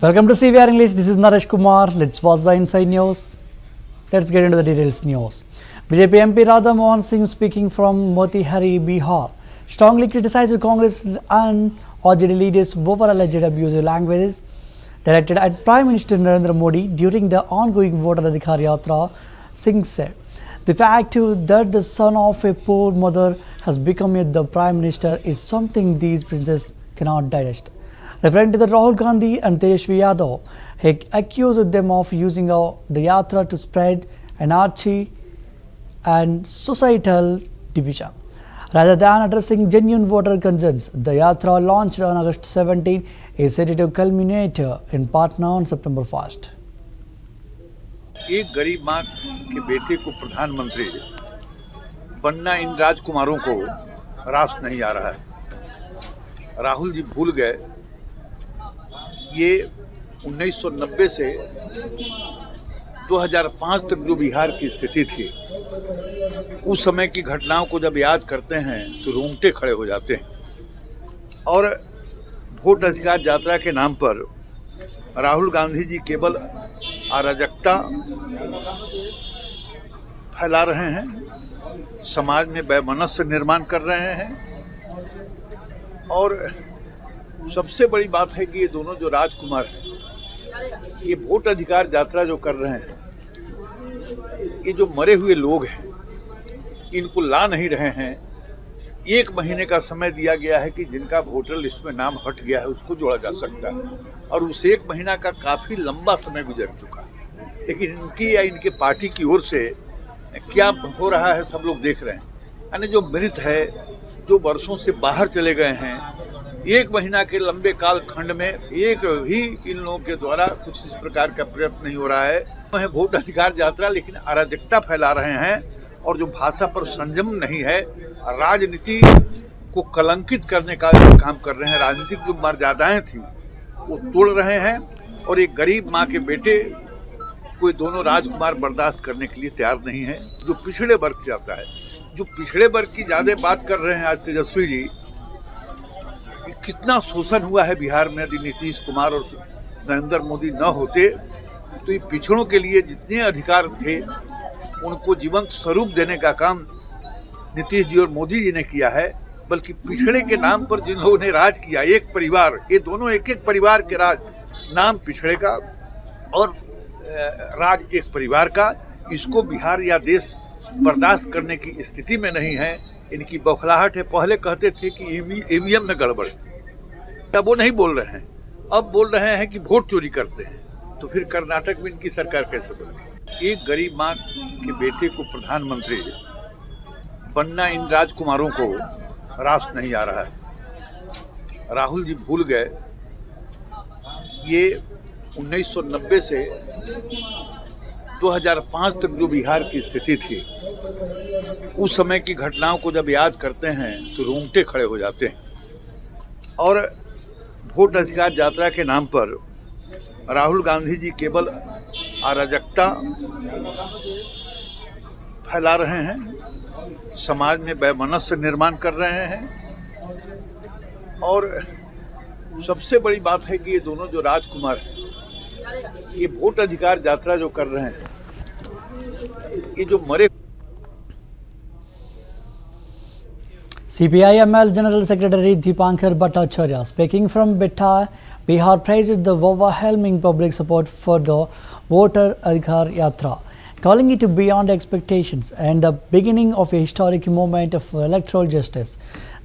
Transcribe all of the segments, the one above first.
Welcome to CVR English. This is Naresh Kumar. Let's watch the inside news. Let's get into the details news. BJP MP Radha Mohan Singh speaking from Motihari, Bihar, strongly criticized Congress and RJD leaders over alleged abusive languages directed at Prime Minister Narendra Modi during the ongoing Voter Adhikar Yatra. Singh said, "The fact that the son of a poor mother has become the Prime Minister is something these princes cannot digest." Referring to the Rahul Gandhi and Tejasvi Yadav, he accused them of using the Yatra to spread anarchy and societal division. Rather than addressing genuine voter concerns, the Yatra launched on August 17 is set to culminate in Patna on September 1st. एक गरीब माँ के बेटे को प्रधानमंत्री बनना इन राजकुमारों को रास नहीं आ रहा है। राहुल जी भूल गए ये 1990 से 2005 तक जो बिहार की स्थिति थी, उस समय की घटनाओं को जब याद करते हैं तो रोंगटे खड़े हो जाते हैं। और वोट अधिकार यात्रा के नाम पर राहुल गांधी जी केवल अराजकता फैला रहे हैं, समाज में वैमनस्य निर्माण कर रहे हैं। और सबसे बड़ी बात है कि ये दोनों जो राजकुमार हैं, ये वोट अधिकार यात्रा जो कर रहे हैं, ये जो मरे हुए लोग हैं इनको ला नहीं रहे हैं। 1 महीने का समय दिया गया है कि जिनका वोटर लिस्ट में नाम हट गया है उसको जोड़ा जा सकता है, और उस 1 महीना का काफ़ी लंबा समय गुजर चुका है। लेकिन इनकी या इनके पार्टी की ओर से क्या हो रहा है सब लोग देख रहे हैं। यानी जो मृत है, जो वर्षों से बाहर चले गए हैं, 1 महीना के लंबे काल खंड में एक भी इन लोगों के द्वारा कुछ इस प्रकार का प्रयत्न नहीं हो रहा है। वोट अधिकार यात्रा लेकिन अराजकता फैला रहे हैं, और जो भाषा पर संयम नहीं है, राजनीति को कलंकित करने का जो काम कर रहे हैं, राजनीतिक जो मर्यादाएं थी वो तोड़ रहे हैं। और एक गरीब माँ के बेटे कोई दोनों राजकुमार बर्दाश्त करने के लिए तैयार नहीं है। जो पिछड़े वर्ग से आता है, जो पिछड़े वर्ग की ज़्यादा बात कर रहे हैं आज तेजस्वी जी, कितना शोषण हुआ है बिहार में। यदि नीतीश कुमार और नरेंद्र मोदी न होते तो ये पिछड़ों के लिए जितने अधिकार थे उनको जीवंत स्वरूप देने का काम नीतीश जी और मोदी जी ने किया है। बल्कि पिछड़े के नाम पर जिन लोगों ने राज किया, एक परिवार, ये दोनों एक एक परिवार के राज, नाम पिछड़े का और राज एक परिवार का, इसको बिहार या देश बर्दाश्त करने की स्थिति में नहीं है। इनकी बौखलाहट है। पहले कहते थे कि ईवीएम में गड़बड़, अब वो नहीं बोल रहे हैं, अब बोल रहे हैं कि वोट चोरी करते हैं। तो फिर कर्नाटक में इनकी सरकार कैसे बनेगी? एक गरीब माँ के बेटे को प्रधानमंत्री बनना इन राजकुमारों को रास नहीं आ रहा है। राहुल जी भूल गए ये 1990 से 2005 तक जो बिहार की स्थिति थी, उस समय की घटनाओं को जब याद करते हैं तो रोंगटे खड़े हो जाते हैं। और वोट अधिकार यात्रा के नाम पर राहुल गांधी जी केवल अराजकता फैला रहे हैं, समाज में वैमनस्य निर्माण कर रहे हैं। और सबसे बड़ी बात है कि ये दोनों जो राजकुमार हैं, ये वोट अधिकार यात्रा जो कर रहे हैं, ये जो मरे। CPI-ML General Secretary Deepankar Bhattacharya, speaking from Bihar, praised the overwhelming public support for the Voter Adhikar Yatra, calling it beyond expectations and the beginning of a historic moment of electoral justice.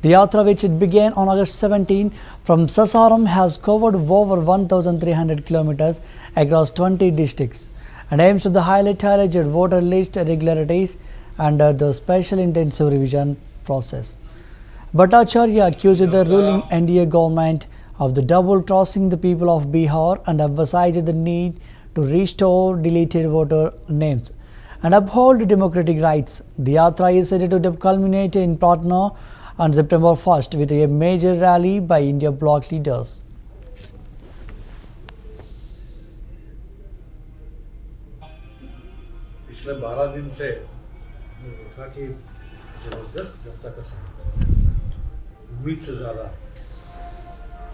The Yatra, which it began on August 17 from Sasaram, has covered over 1,300 kilometers across 20 districts and aims to highlight alleged voter list irregularities under the special intensive revision process. Bhattacharya accused the ruling NDA government of the double-crossing the people of Bihar and emphasized the need to restore deleted voter names and uphold democratic rights. The Yatra is set to culminate in Patna on September 1st with a major rally by India bloc leaders. पिछले 12 दिन से देखा कि जबरदस्त जनता का समर्थन, उम्मीद से ज़्यादा।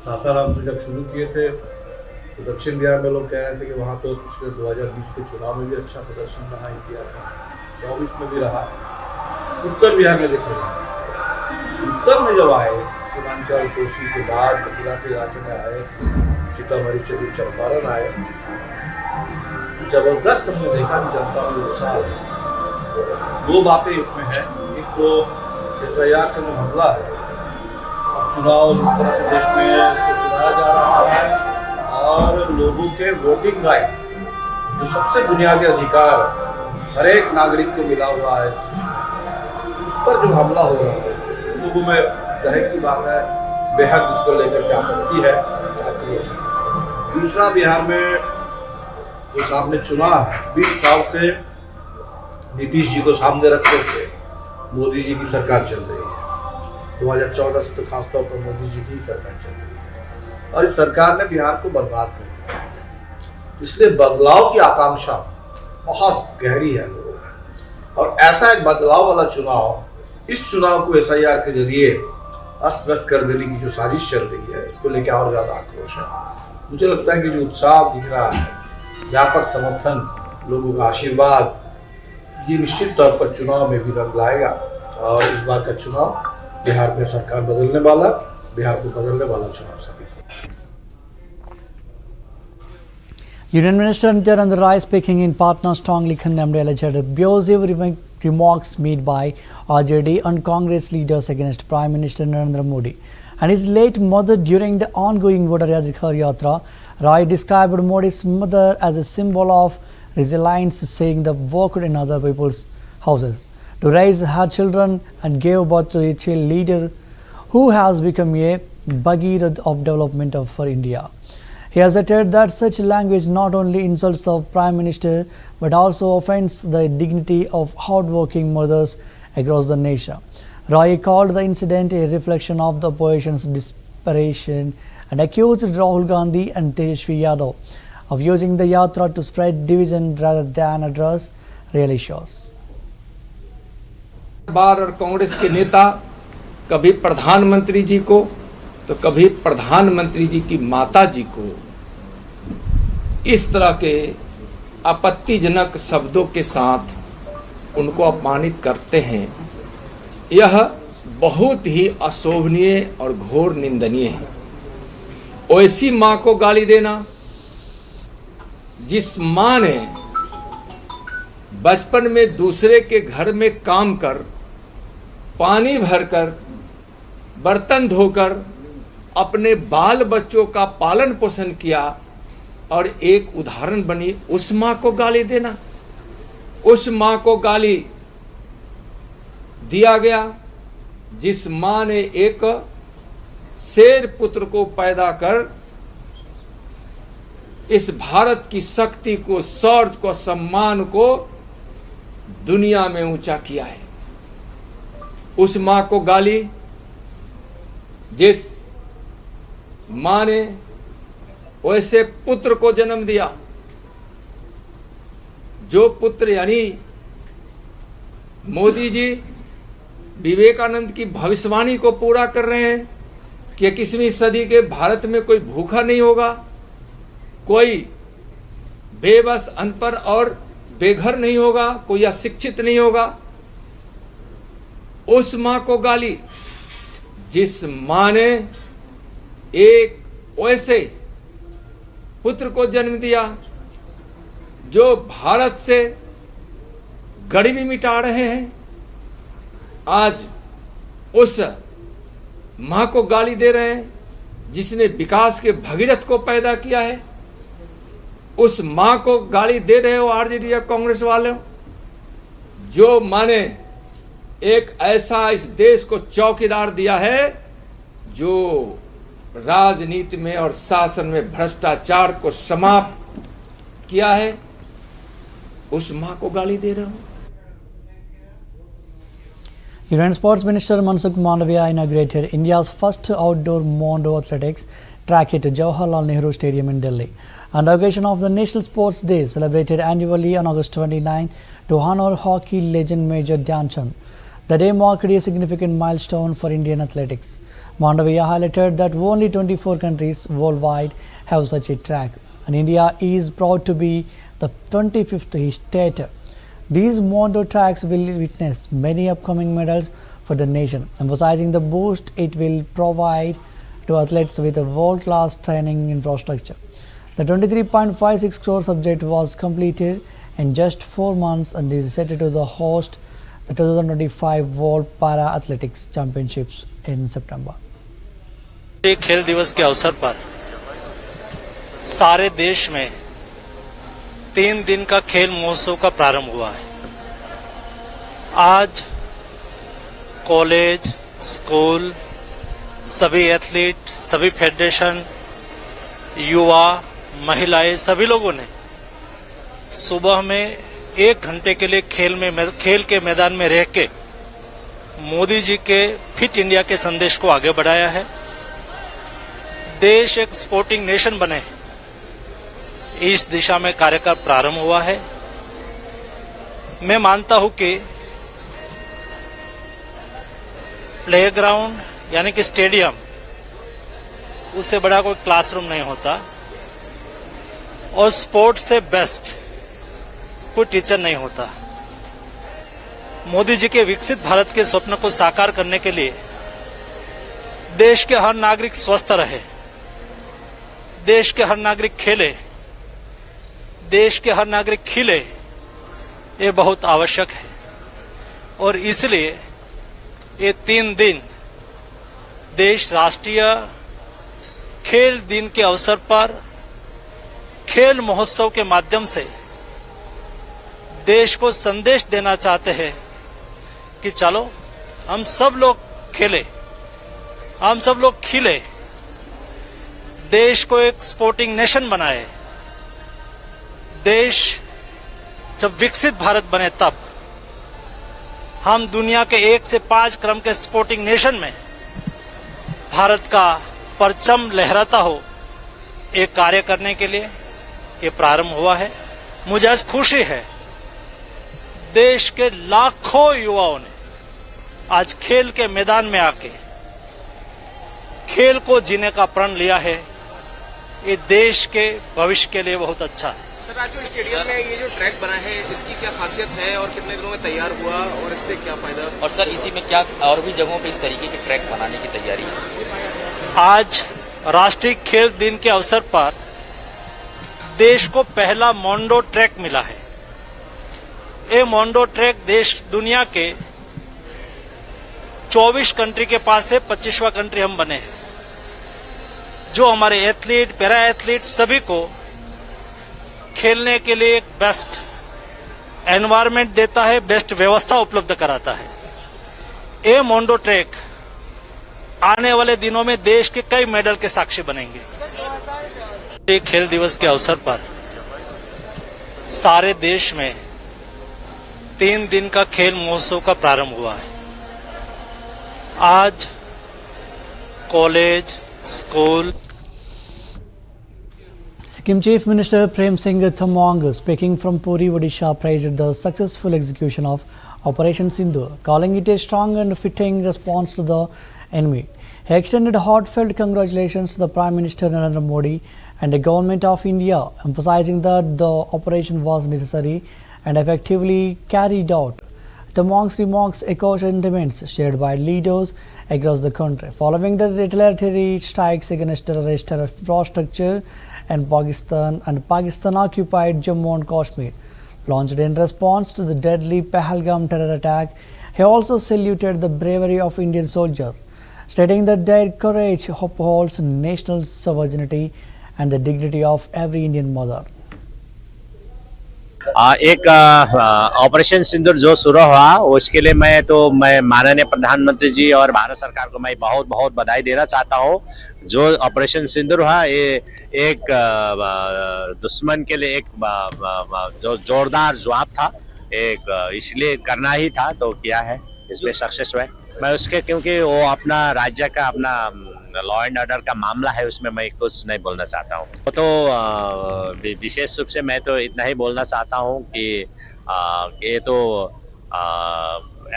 सासाराम से जब शुरू किए थे तो दक्षिण बिहार में लोग कह रहे थे कि वहाँ तो पिछले 2020 के चुनाव में भी अच्छा प्रदर्शन रहा इंडिया का, 24 में भी रहा। उत्तर बिहार में देख रहे हैं, उत्तर में जब आए, सीमांचल कोसी के बाद मथुरा के इलाके में आए, सीतामढ़ी से भी चंपारण आए, जबरदस्त हमने देखा कि जनता में उत्साह है। दो बातें इसमें हैं, एक तो SIR का जो हमला है, अब चुनाव इस तरह से देश में इसको चुनाया जा रहा है और लोगों के वोटिंग राइट, जो सबसे बुनियादी अधिकार हर एक नागरिक को मिला हुआ है, उस पर जो हमला हो रहा है, लोगों में जाहिर सी बात है बेहद इसको लेकर के आपत्ति है, आक्रोश है। दूसरा, बिहार में जो सामने चुना है, 20 साल से नीतीश जी को सामने रखते थे, मोदी जी की सरकार चल रही है। 2014 से तो खासतौर पर मोदी जी की सरकार चल रही है और इस सरकार ने बिहार को बर्बाद कर दिया है। इसलिए बदलाव की आकांक्षा बहुत गहरी है लोगों में, और ऐसा एक बदलाव वाला चुनाव, इस चुनाव को SIR के जरिए अस्त व्यस्त कर देने की जो साजिश चल रही है, इसको लेकर और ज्यादा आक्रोश है। मुझे लगता है कि जो उत्साह दिख रहा है, व्यापक समर्थन, लोगों का आशीर्वाद, ये निश्चित तौर पर चुनाव में भी रंग लाएगा और इस बार का चुनाव बिहार में सरकार बदलने वाला, बिहार को बदलने वाला चुनाव साबित होगा। Union Minister Nityanand Rai speaking in Patna strongly condemned alleged abusive remarks made by RJD and Congress leaders against Prime Minister Narendra Modi and his late mother during the ongoing Voter Adhikar Yatra. Rai described Modi's mother as a symbol of resilience, saying they worked in other people's houses to raise her children and gave birth to a child leader who has become a bhagirath of development for India. He asserted that such language not only insults the Prime Minister but also offends the dignity of hard-working mothers across the nation. Rai called the incident a reflection of the opposition's desperation and accused Rahul Gandhi and Tejasvi Yadav of using the yatra to spread division rather than address real issues. बार और कांग्रेस के नेता कभी प्रधानमंत्री जी को तो कभी प्रधानमंत्री जी की माता जी को इस तरह के आपत्तिजनक शब्दों के साथ उनको अपमानित करते हैं। यह बहुत ही अशोभनीय और घोर निंदनीय है। ऐसी माँ को गाली देना जिस माँ ने बचपन में दूसरे के घर में काम कर, पानी भरकर, बर्तन धोकर अपने बाल बच्चों का पालन पोषण किया और एक उदाहरण बनी, उस माँ को गाली देना, उस माँ को गाली दिया गया जिस माँ ने एक शेर पुत्र को पैदा कर इस भारत की शक्ति को, शौर्य को, सम्मान को दुनिया में ऊंचा किया है। उस माँ को गाली जिस माँ ने वैसे पुत्र को जन्म दिया, जो पुत्र यानी मोदी जी विवेकानंद की भविष्यवाणी को पूरा कर रहे हैं कि 21वीं सदी के भारत में कोई भूखा नहीं होगा, कोई बेबस, अनपढ़ और बेघर नहीं होगा, कोई अशिक्षित नहीं होगा। उस माँ को गाली जिस माँ ने एक वैसे पुत्र को जन्म दिया जो भारत से गरीबी मिटा रहे हैं। आज उस माँ को गाली दे रहे हैं जिसने विकास के भगीरथ को पैदा किया है। उस माँ को गाली दे रहे हो आरजेडी या कांग्रेस वाले, जो माँ ने एक ऐसा इस देश को चौकीदार दिया है जो राजनीति में और शासन में भ्रष्टाचार को समाप्त किया है। उस माँ को गाली दे रहा हूं। Union Sports Minister Mansukh Mandavia inaugurated India's first outdoor Mondo athletics track at Jawaharlal Nehru Stadium in Delhi on the occasion of the National Sports Day celebrated annually on August 29 to honor hockey legend Major Dhyan Chand. The day marked a significant milestone for Indian athletics. Mandavia highlighted that only 24 countries worldwide have such a track, and India is proud to be the 25th state. These Mondo tracks will witness many upcoming medals for the nation, emphasizing the boost it will provide to athletes with a world-class training infrastructure. The 23.56 crore subject was completed in just 4 months and is set to the host the 2025 World Para Athletics Championships in September. खेल दिवस के अवसर पर सारे देश में 3 दिन का खेल महोत्सव का प्रारंभ हुआ है। आज कॉलेज, स्कूल, सभी एथलीट, सभी फेडरेशन, युवा, महिलाएं, सभी लोगों ने सुबह में 1 घंटे के लिए खेल के मैदान में रह के मोदी जी के फिट इंडिया के संदेश को आगे बढ़ाया है। देश एक स्पोर्टिंग नेशन बने, इस दिशा में कार्य का प्रारंभ हुआ है। मैं मानता हूं कि प्लेग्राउंड यानी कि स्टेडियम, उससे बड़ा कोई क्लासरूम नहीं होता, और स्पोर्ट्स से बेस्ट कोई टीचर नहीं होता। मोदी जी के विकसित भारत के स्वप्न को साकार करने के लिए देश के हर नागरिक स्वस्थ रहे, देश के हर नागरिक खेले, देश के हर नागरिक खिले, ये बहुत आवश्यक है। और इसलिए ये 3 दिन देश राष्ट्रीय खेल दिन के अवसर पर खेल महोत्सव के माध्यम से देश को संदेश देना चाहते हैं कि चलो हम सब लोग खेले, हम सब लोग खिले, देश को एक स्पोर्टिंग नेशन बनाए। देश जब विकसित भारत बने तब हम दुनिया के 1 से 5 क्रम के स्पोर्टिंग नेशन में भारत का परचम लहराता हो, एक कार्य करने के लिए ये प्रारंभ हुआ है। मुझे आज खुशी है, देश के लाखों युवाओं ने आज खेल के मैदान में आके खेल को जीने का प्रण लिया है। ये देश के भविष्य के लिए बहुत अच्छा है। सर, आज जो स्टेडियम में ये जो ट्रैक बना है, इसकी क्या खासियत है और कितने दिनों में तैयार हुआ और इससे क्या फायदा? और सर, इसी में क्या और भी जगहों पे इस तरीके के ट्रैक बनाने की तैयारी है? आज राष्ट्रीय खेल दिन के अवसर पर देश को पहला मोंडो ट्रैक मिला है। ये मोंडो ट्रैक देश दुनिया के 24 कंट्री के पास है, 25वां कंट्री हम बने हैं, जो हमारे एथलीट, पैरा एथलीट सभी को खेलने के लिए एक बेस्ट एनवायरनमेंट देता है, बेस्ट व्यवस्था उपलब्ध कराता है। ये मोंडो ट्रैक आने वाले दिनों में देश के कई मेडल के साक्षी बनेंगे। खेल दिवस के अवसर पर सारे देश में 3 दिन का खेल महोत्सव का प्रारंभ हुआ है। आज college, school. Sikkim Chief Minister Prem Singh Thamong, speaking from Puri, Odisha, praised the successful execution of Operation Sindoor, calling it a strong and fitting response to the enemy. He extended heartfelt congratulations to the Prime Minister Narendra Modi and the Government of India, emphasizing that the operation was necessary and effectively carried out. Thamong's remarks echo sentiments shared by leaders across the country following the retaliatory strikes against terrorist infrastructure and Pakistan occupied Jammu and Kashmir, launched in response to the deadly Pahalgam terror attack. He also saluted the bravery of Indian soldiers, stating that their courage upholds national sovereignty and the dignity of every Indian mother. एक operation सिंदूर जो शुरू हुआ, उसके लिए मैं माननीय प्रधानमंत्री जी और भारत सरकार को मैं बहुत बहुत बधाई देना चाहता हूँ। जो ऑपरेशन सिंदूर हुआ, ये एक दुश्मन के लिए एक जो जोरदार जवाब था, एक इसलिए करना ही था तो किया है, इसमें सक्सेस हुआ। मैं उसके क्योंकि वो अपना राज्य का अपना लॉ एंड ऑर्डर का मामला है, उसमें मैं कुछ नहीं बोलना चाहता हूँ। तो विशेष रूप से मैं तो इतना ही बोलना चाहता हूँ कि ये तो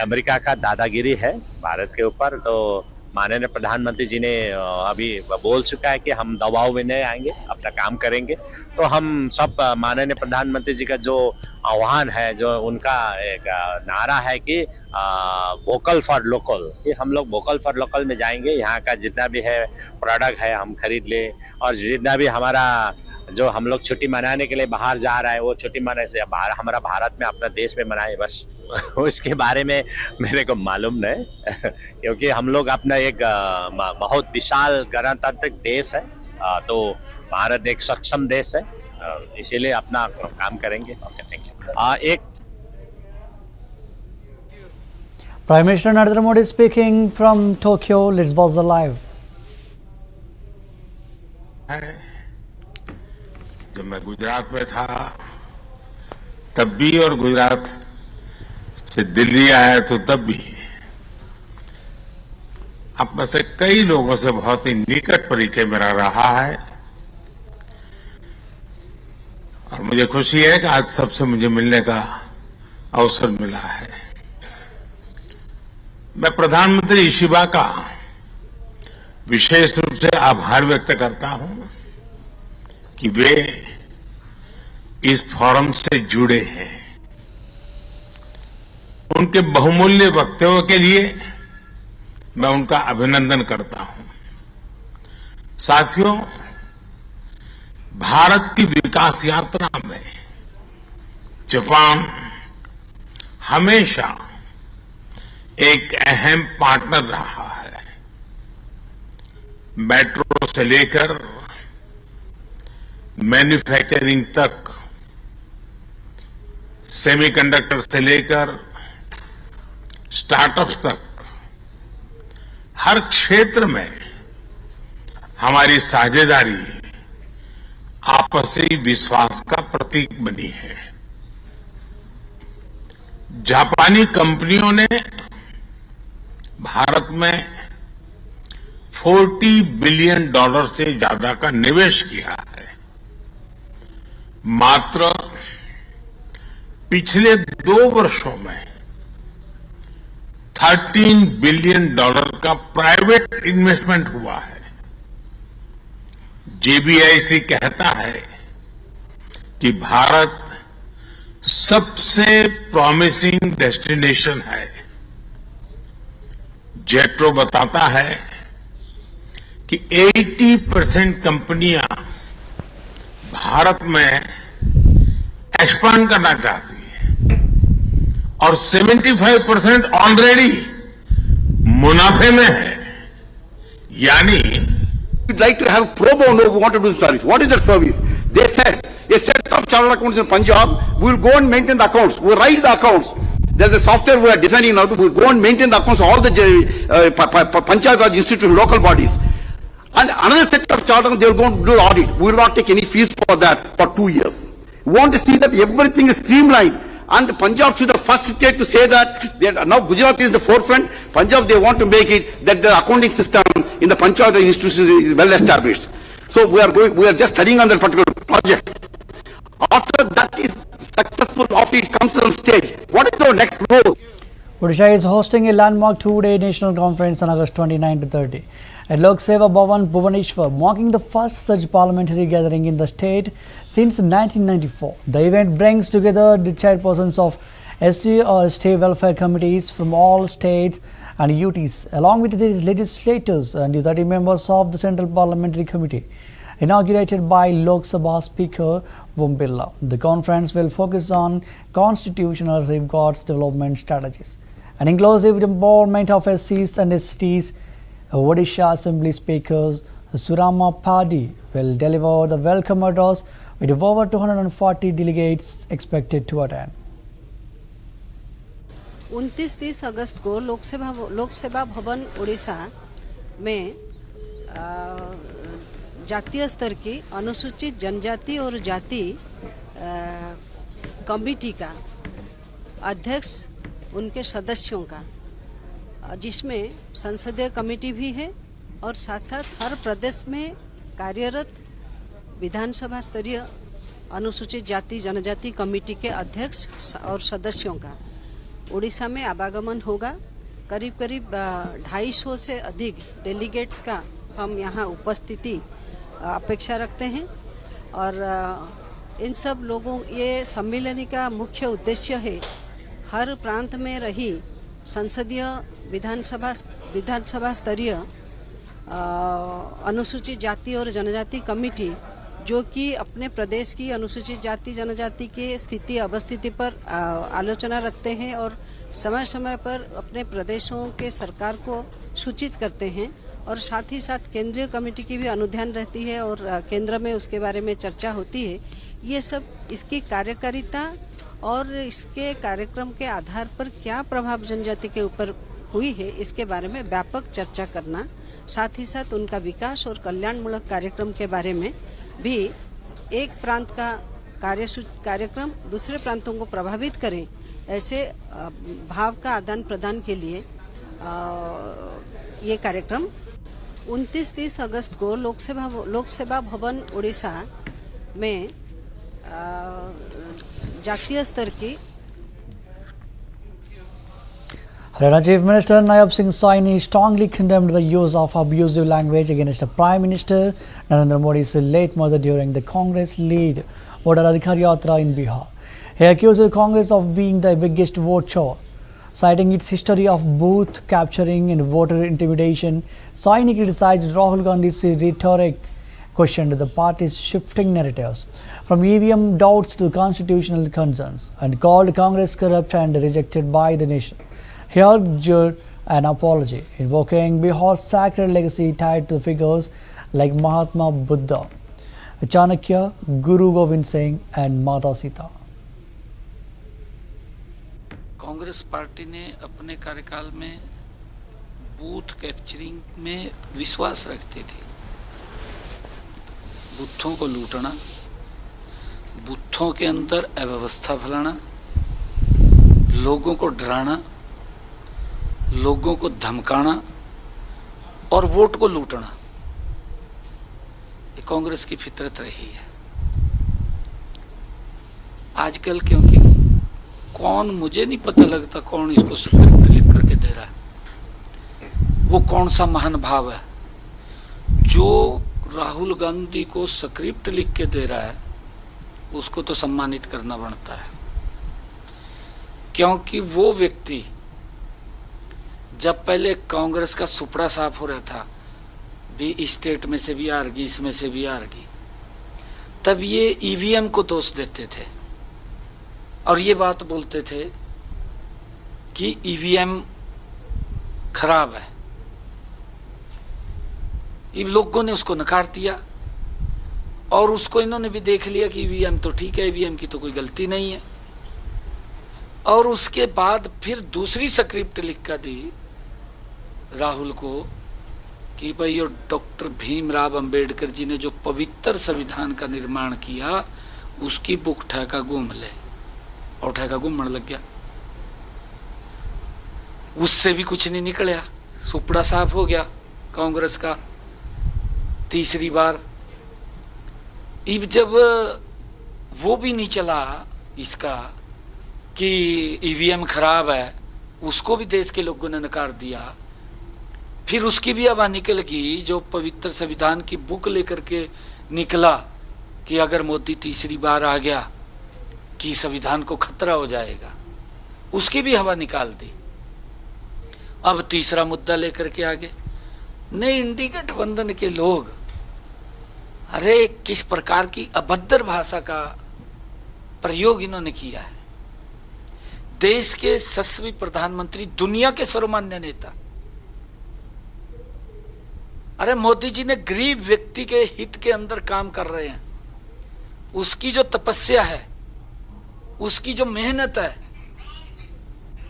अमेरिका का दादागिरी है भारत के ऊपर। तो माननीय प्रधानमंत्री जी ने अभी बोल चुका है कि हम दबाव में नहीं आएंगे, अपना काम करेंगे। तो हम सब माननीय प्रधानमंत्री जी का जो आह्वान है, जो उनका एक नारा है कि वोकल फॉर लोकल, कि हम लोग वोकल फॉर लोकल में जाएंगे। यहाँ का जितना भी है प्रोडक्ट है हम खरीद ले, और जितना भी हमारा जो हम लोग छुट्टी मनाने के लिए बाहर जा रहा है वो छुट्टी मनाने से हमारा भारत में अपना देश में मनाए, बस उसके बारे में मेरे को मालूम नहीं क्योंकि हम लोग अपना एक बहुत विशाल गणतांत्रिक देश है, तो भारत एक सक्षम देश है, इसीलिए अपना काम करेंगे। एक Prime Minister Narendra Modi speaking from Tokyo. Let's watch the live. जब मैं गुजरात में था तब भी, और गुजरात से दिल्ली आया तो तब भी, आप में से कई लोगों से बहुत ही निकट परिचय मेरा रहा है, और मुझे खुशी है कि आज सबसे मुझे मिलने का अवसर मिला है। मैं प्रधानमंत्री इशिबा का विशेष रूप से आभार व्यक्त करता हूं कि वे इस फोरम से जुड़े हैं। उनके बहुमूल्य वक्तव्य के लिए मैं उनका अभिनंदन करता हूं। साथियों, भारत की विकास यात्रा में जापान हमेशा एक अहम पार्टनर रहा है। मेट्रो से लेकर मैन्युफैक्चरिंग तक, सेमीकंडक्टर से लेकर स्टार्टअप्स तक, हर क्षेत्र में हमारी साझेदारी आपसी विश्वास का प्रतीक बनी है। जापानी कंपनियों ने भारत में $40 बिलियन से ज्यादा का निवेश किया है। मात्र पिछले 2 वर्षों में $13 बिलियन का प्राइवेट इन्वेस्टमेंट हुआ है। जेबीआईसी कहता है कि भारत सबसे प्रॉमिसिंग डेस्टिनेशन है। जेट्रो बताता है कि 80% कंपनियां भारत में एक्सपांड करना चाहती है और 75% ऑलरेडी मुनाफे में है। यानी we'd like to have pro bono, we want to do service. What is that service? They said, a set of chartered accountants in Punjab, we will go and maintain the accounts, we will write the accounts. There's a software we are designing now, we will go and maintain the accounts of all the Panchayat Raj institutions, local bodies. And another set of chartered, they will go and do the audit. We will not take any fees for that for 2 years. We want to see that everything is streamlined. And Punjab should be the first state to say that. Now Gujarat is the forefront. Punjab, they want to make it that the accounting system in the Panchayat institution is well established. So we are just studying on that particular project. After that is successful, after it comes on stage, what is our next goal? Odisha is hosting a landmark 2-day national conference on August 29 to 30 at Lok Seva Bhavan, Bhubaneswar, marking the first such parliamentary gathering in the state since 1994. The event brings together the chairpersons of SC or state welfare committees from all states and UTs, along with the legislators and the 30 members of the Central Parliamentary Committee, inaugurated by Lok Sabha Speaker Om Birla. The conference will focus on constitutional safeguards, development strategies, and inclusive empowerment of SCs and STs. Odisha Assembly Speaker Surama Padi will deliver the welcome address with over 240 delegates expected to attend. 29-30 अगस्त को लोक सेवा भवन उड़ीसा में जातीय स्तर की अनुसूचित जनजाति और जाति कमेटी का अध्यक्ष, उनके सदस्यों का, जिसमें संसदीय कमेटी भी है और साथ साथ हर प्रदेश में कार्यरत विधानसभा स्तरीय अनुसूचित जाति जनजाति कमेटी के अध्यक्ष और सदस्यों का उड़ीसा में आवागमन होगा। करीब करीब 250 से अधिक डेलीगेट्स का हम यहाँ उपस्थिति अपेक्षा रखते हैं और इन सब लोगों ये सम्मेलन का मुख्य उद्देश्य है हर प्रांत में रही संसदीय विधानसभा स्तरीय अनुसूचित जाति और जनजाति कमेटी जो कि अपने प्रदेश की अनुसूचित जाति जनजाति की स्थिति अवस्थिति पर आलोचना रखते हैं और समय समय पर अपने प्रदेशों के सरकार को सूचित करते हैं और साथ ही साथ केंद्रीय कमेटी की भी अनुध्यान रहती है और केंद्र में उसके बारे में चर्चा होती है। ये सब इसकी कार्यकारिता और इसके कार्यक्रम के आधार पर क्या प्रभाव जनजाति के ऊपर हुई है इसके बारे में व्यापक चर्चा करना, साथ ही साथ उनका विकास और कल्याणमूलक कार्यक्रम के बारे में भी एक प्रांत का कार्यक्रम दूसरे प्रांतों को प्रभावित करे ऐसे भाव का आदान प्रदान के लिए ये कार्यक्रम 29-30 अगस्त को लोकसेवा भवन उड़ीसा में जातीय स्तर की Haryana Chief Minister Nayab Singh Saini strongly condemned the use of abusive language against the Prime Minister Narendra Modi's late mother during the Congress-led voter Adhikar Yatra in Bihar. He accused the Congress of being the biggest vote chore. Citing its history of booth capturing and voter intimidation, Saini criticized Rahul Gandhi's rhetoric, questioned the party's shifting narratives from EVM doubts to constitutional concerns, and called Congress corrupt and rejected by the nation. He urged an apology, invoking Bihar's sacred legacy tied to figures like Mahatma Buddha, Chanakya, Guru Gobind Singh and Mata Sita. Congress party ने अपने कार्यकाल में booth capturing में विश्वास रखती थी। बूथों को लूटना, बूथों के अंदर अव्यवस्था फैलाना, लोगों को डराना, लोगों को धमकाना और वोट को लूटना, ये कांग्रेस की फितरत रही है। आजकल क्योंकि कौन, मुझे नहीं पता लगता कौन इसको स्क्रिप्ट लिख करके दे रहा है, वो कौन सा महान भाव है जो राहुल गांधी को स्क्रिप्ट लिख के दे रहा है, उसको तो सम्मानित करना बनता है। क्योंकि वो व्यक्ति जब पहले कांग्रेस का सुपड़ा साफ हो रहा था, भी स्टेट में से भी हार गई, इसमें से भी हार गई, तब ये ईवीएम को दोष देते थे और ये बात बोलते थे कि ईवीएम खराब है। इन लोगों ने उसको नकार दिया और उसको इन्होंने भी देख लिया कि ईवीएम तो ठीक है, ईवीएम की तो कोई गलती नहीं है। और उसके बाद फिर दूसरी स्क्रिप्ट लिख कर दी राहुल को कि भाई ये डॉक्टर भीमराव अंबेडकर जी ने जो पवित्र संविधान का निर्माण किया उसकी बुक ठेका घूम ले, और ठेका घूमने लग गया। उससे भी कुछ नहीं निकला, सुपड़ा साफ हो गया कांग्रेस का तीसरी बार। अब जब वो भी नहीं चला इसका कि ईवीएम खराब है, उसको भी देश के लोगों ने नकार दिया, फिर उसकी भी हवा निकल गई जो पवित्र संविधान की बुक लेकर के निकला कि अगर मोदी तीसरी बार आ गया कि संविधान को खतरा हो जाएगा, उसकी भी हवा निकाल दी। अब तीसरा मुद्दा लेकर के आगे नए इंडी गठबंधन के लोग, अरे किस प्रकार की अभद्र भाषा का प्रयोग इन्होंने किया है। देश के यशस्वी प्रधानमंत्री, दुनिया के सर्वमान्य नेता, अरे मोदी जी ने गरीब व्यक्ति के हित के अंदर काम कर रहे हैं। उसकी जो तपस्या है, उसकी जो मेहनत है,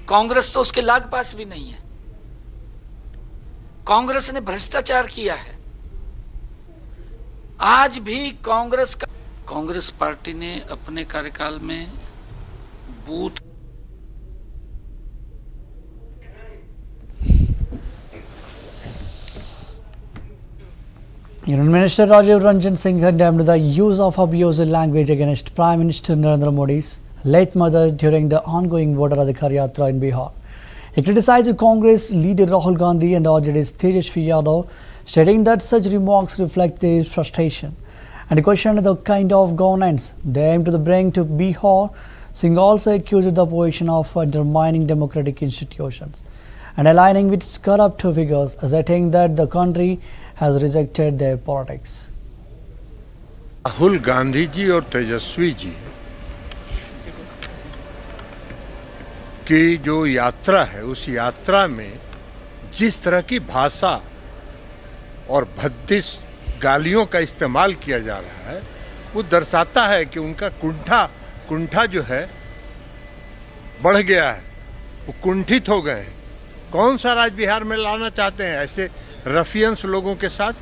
कांग्रेस तो उसके लाग पास भी नहीं है। कांग्रेस ने भ्रष्टाचार किया है। आज भी कांग्रेस पार्टी ने अपने कार्यकाल में booth Union Minister Rajiv Ranjan Singh condemned the use of abusive language against Prime Minister Narendra Modi's late mother during the ongoing voter Adhikar Yatra in Bihar. He criticized Congress leader Rahul Gandhi and RJD's Tejasvi Yadav, stating that such remarks reflect their frustration and questioned the kind of governance they aim to bring to Bihar. Singh also accused the opposition of undermining democratic institutions and aligning with corrupt figures, asserting that the country has rejected their politics. Rahul Gandhi ji और तेजस्वी जी की जो यात्रा है, उस यात्रा में जिस तरह की भाषा और भद्दी गालियों का इस्तेमाल किया जा रहा है, वो दर्शाता है कि उनका कुंठा जो है बढ़ गया है, वो कुंठित हो गए हैं। कौन सा राज बिहार में लाना चाहते हैं ऐसे रफियंस लोगों के साथ?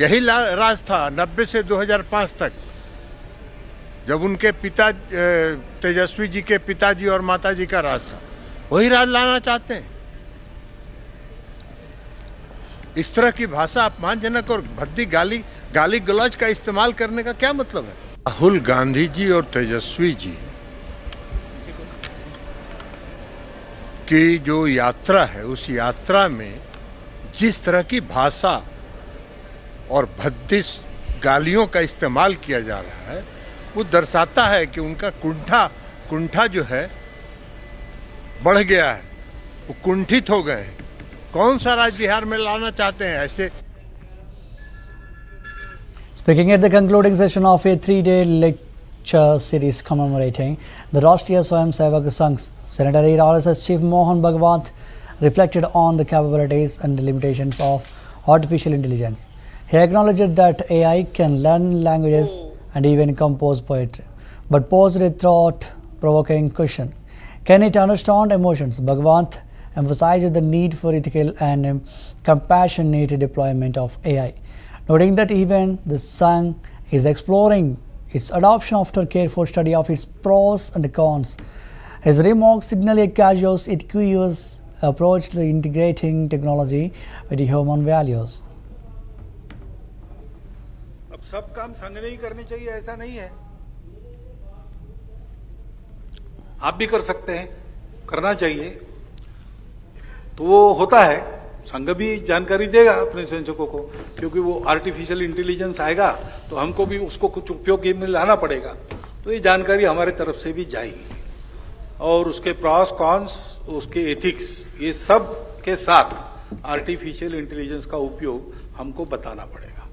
यही राज था 90 से 2005 तक, जब उनके पिता तेजस्वी जी के पिताजी और माताजी का राज था। वही राज लाना चाहते हैं। इस तरह की भाषा अपमानजनक और भद्दी गाली गलौज का इस्तेमाल करने का क्या मतलब है? राहुल गांधी जी और तेजस्वी जी की जो यात्रा है, उस यात्रा में जिस तरह की भाषा और भद्दी गालियों का इस्तेमाल किया जा रहा है, वो दर्शाता है कि उनका कुंठा जो है बढ़ गया है, वो कुंठित हो गए हैं। कौन सा राज बिहार में लाना चाहते हैं ऐसे? Speaking at the concluding session of a 3-day lecture series commemorating the Rashtriya Swayamsevak Sangh, Secretary RSS Chief Mohan Bhagwat reflected on the capabilities and limitations of artificial intelligence. He acknowledged that AI can learn languages and even compose poetry, but posed a thought-provoking question: can it understand emotions? Bhagwat emphasized the need for ethical and compassionate deployment of AI, noting that even the Sangh is exploring its adoption after careful study of its pros and cons. His remarks signal a cautious yet curious approach to integrating technology with human values. अब सब काम संघ ने ही करने चाहिए ऐसा नहीं है। आप भी कर सकते हैं, करना चाहिए, तो वो होता है। संघ भी जानकारी देगा अपने संशोधकों को, क्योंकि वो आर्टिफिशियल इंटेलिजेंस आएगा तो हमको भी उसको कुछ उपयोग में लाना पड़ेगा। तो ये जानकारी हमारे तरफ से भी जाएगी और उसके प्रॉस कॉन्स, उसके एथिक्स, ये सब के साथ आर्टिफिशियल इंटेलिजेंस का उपयोग हमको बताना पड़ेगा।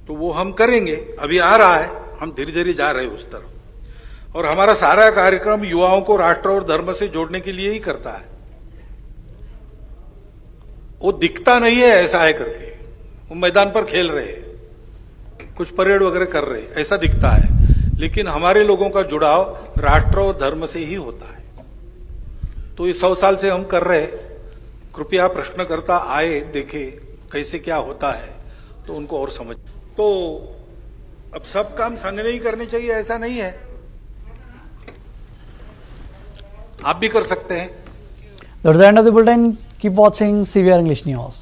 तो वो हम करेंगे, अभी आ रहा है, हम धीरे धीरे जा रहे हैं उस तरफ। और हमारा सारा कार्यक्रम युवाओं को राष्ट्र और धर्म से जोड़ने के लिए ही करता है। वो दिखता नहीं है ऐसा है करके, वो मैदान पर खेल रहे हैं, कुछ परेड वगैरह कर रहे हैं, ऐसा दिखता है, लेकिन हमारे लोगों का जुड़ाव राष्ट्र और धर्म से ही होता है। तो ये 100 साल से हम कर रहे हैं। कृपया प्रश्नकर्ता आए, देखे कैसे क्या होता है, तो उनको और समझ। तो अब सब काम संघ ने ही करने चाहिए ऐसा नहीं है, आप भी कर सकते हैं। That's the end of the bulletin. Keep watching CVR English News.